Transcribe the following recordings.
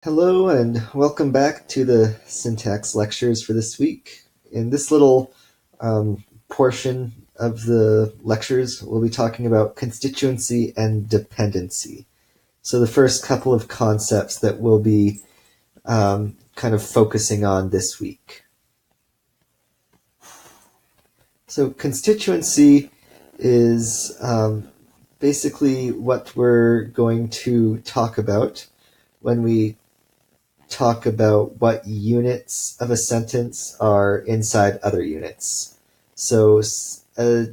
Hello and welcome back to the syntax lectures for this week. In this little portion of the lectures, we'll be talking about constituency and dependency. So the first couple of concepts that we'll be kind of focusing on this week. So constituency is basically what we're going to talk about when we talk about what units of a sentence are inside other units. So a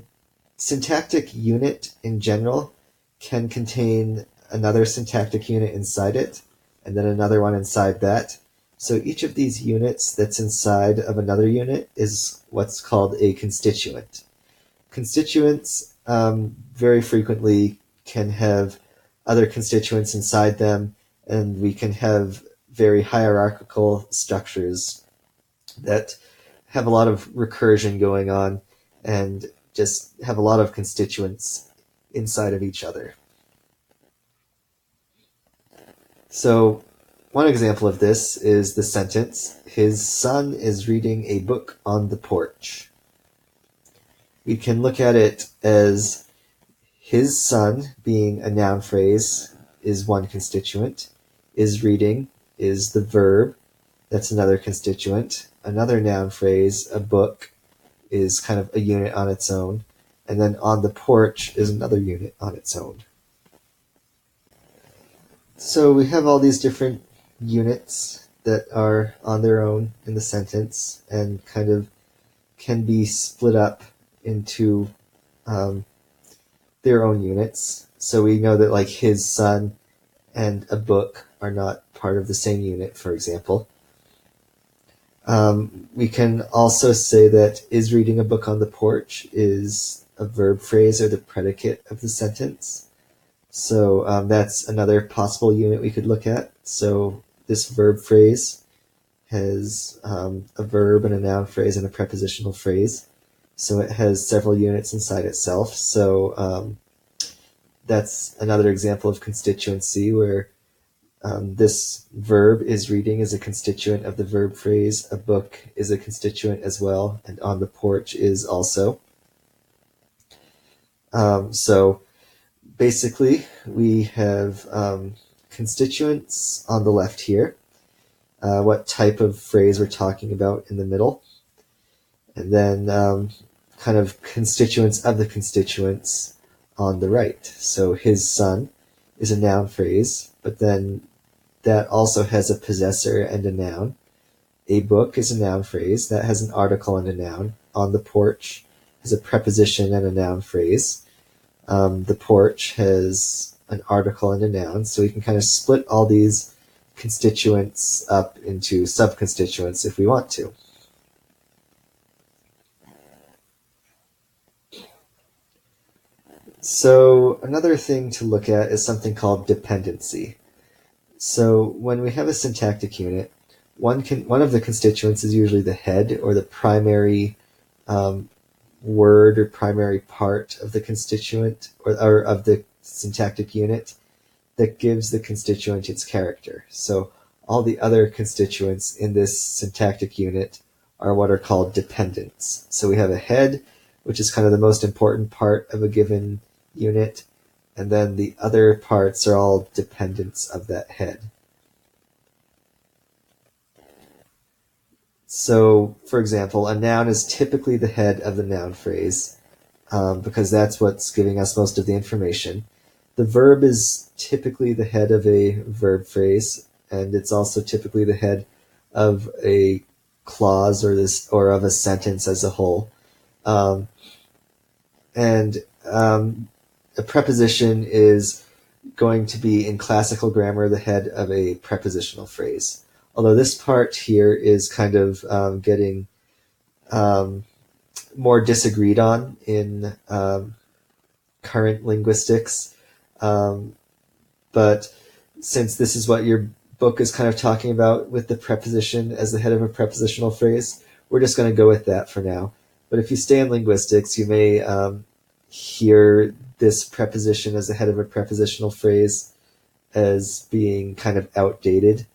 syntactic unit in general can contain another syntactic unit inside it, and then another one inside that. So each of these units that's inside of another unit is what's called a constituent. Constituents very frequently can have other constituents inside them, and we can have very hierarchical structures that have a lot of recursion going on and just have a lot of constituents inside of each other. So one example of this is the sentence, "His son is reading a book on the porch." We can look at it as his son being a noun phrase is one constituent, is reading is the verb, that's another constituent. Another noun phrase, a book, is kind of a unit on its own. And then on the porch is another unit on its own. So we have all these different units that are on their own in the sentence and kind of can be split up into their own units. So we know that like his son and a book are not part of the same unit, for example. We can also say that is reading a book on the porch is a verb phrase or the predicate of the sentence. So that's another possible unit we could look at. So this verb phrase has a verb and a noun phrase and a prepositional phrase. So it has several units inside itself. So that's another example of constituency where this verb is reading is a constituent of the verb phrase, a book is a constituent as well, and on the porch is also. So basically we have constituents on the left here, what type of phrase we're talking about in the middle, and then kind of constituents of the constituents on the right. So his son is a noun phrase, but then that also has a possessor and a noun. A book is a noun phrase that has an article and a noun. On the porch has a preposition and a noun phrase. The porch has an article and a noun, so we can kind of split all these constituents up into subconstituents if we want to. So another thing to look at is something called dependency. So when we have a syntactic unit, one of the constituents is usually the head or the primary word or primary part of the constituent or of the syntactic unit that gives the constituent its character. So all the other constituents in this syntactic unit are what are called dependents. So we have a head, which is kind of the most important part of a given unit, and then the other parts are all dependents of that head. So, for example, a noun is typically the head of the noun phrase because that's what's giving us most of the information. The verb is typically the head of a verb phrase, and it's also typically the head of a clause or of a sentence as a whole. A preposition is going to be, in classical grammar, the head of a prepositional phrase. Although this part here is kind of getting more disagreed on in current linguistics. But since this is what your book is kind of talking about with the preposition as the head of a prepositional phrase, we're just going to go with that for now. But if you stay in linguistics, you may hear this preposition as the head of a prepositional phrase as being kind of outdated.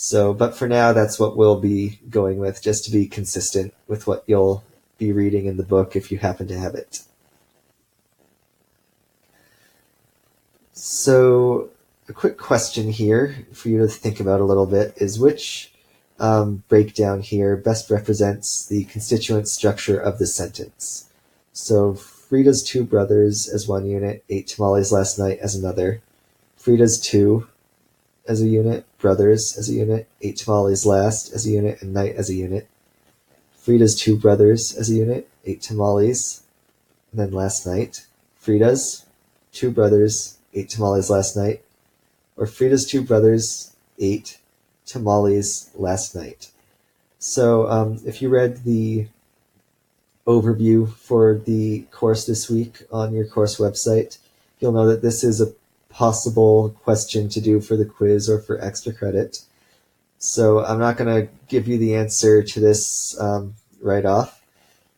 So, but for now, that's what we'll be going with, just to be consistent with what you'll be reading in the book if you happen to have it. So, a quick question here for you to think about a little bit is which breakdown here best represents the constituent structure of the sentence. So, Frida's two brothers as one unit, ate tamales last night as another. Frida's two as a unit, brothers as a unit, ate tamales last as a unit, and night as a unit. Frida's two brothers as a unit, ate tamales, and then last night. Frida's two brothers ate tamales last night, or Frida's two brothers ate tamales last night. So if you read the overview for the course this week on your course website, you'll know that this is a possible question to do for the quiz or for extra credit. So I'm not going to give you the answer to this right off,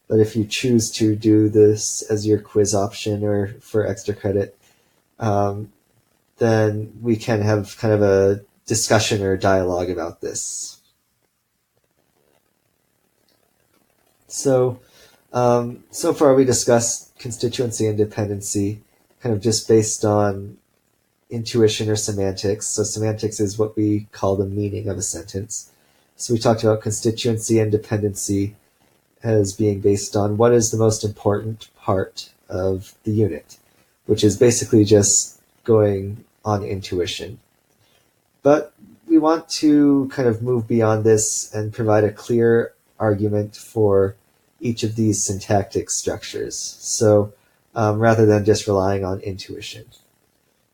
but if you choose to do this as your quiz option or for extra credit, then we can have kind of a discussion or dialogue about this. So, so far we discussed constituency and dependency, kind of just based on intuition or semantics. So semantics is what we call the meaning of a sentence. So we talked about constituency and dependency as being based on what is the most important part of the unit, which is basically just going on intuition. But we want to kind of move beyond this and provide a clear argument for each of these syntactic structures. So rather than just relying on intuition.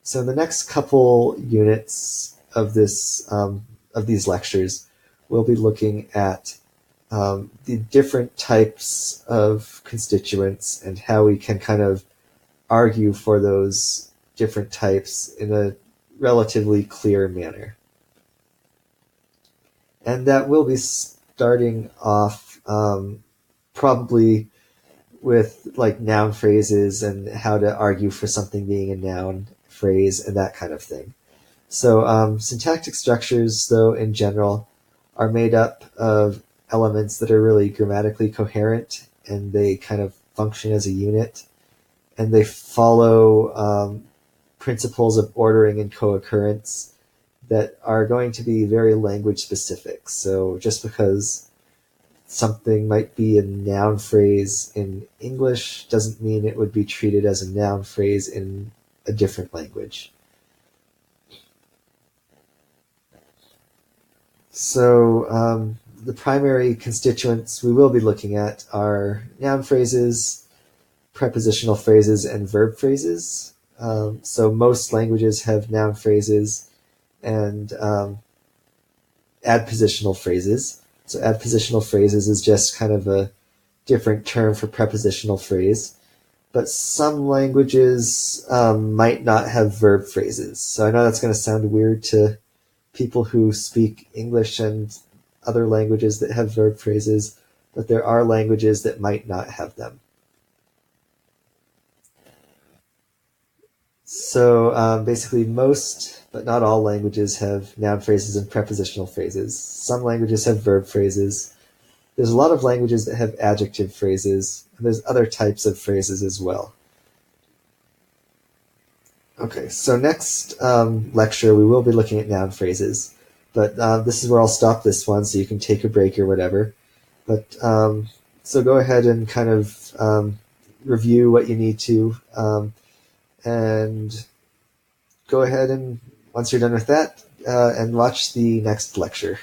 So in the next couple units of this of these lectures, we'll be looking at the different types of constituents and how we can kind of argue for those different types in a relatively clear manner. And that will be starting off probably with like noun phrases and how to argue for something being a noun phrase and that kind of thing. So syntactic structures, though, in general, are made up of elements that are really grammatically coherent, and they kind of function as a unit, and they follow principles of ordering and co-occurrence that are going to be very language specific. So just because something might be a noun phrase in English doesn't mean it would be treated as a noun phrase in a different language. So the primary constituents we will be looking at are noun phrases, prepositional phrases, and verb phrases. So most languages have noun phrases and adpositional phrases. So adpositional phrases is just kind of a different term for prepositional phrase. But some languages might not have verb phrases. So I know that's going to sound weird to people who speak English and other languages that have verb phrases, but there are languages that might not have them. So basically most, but not all languages have noun phrases and prepositional phrases. Some languages have verb phrases. There's a lot of languages that have adjective phrases, and there's other types of phrases as well. Okay, so next lecture we will be looking at noun phrases, but this is where I'll stop this one so you can take a break or whatever. But so go ahead and kind of review what you need to, and go ahead and once you're done with that, and watch the next lecture.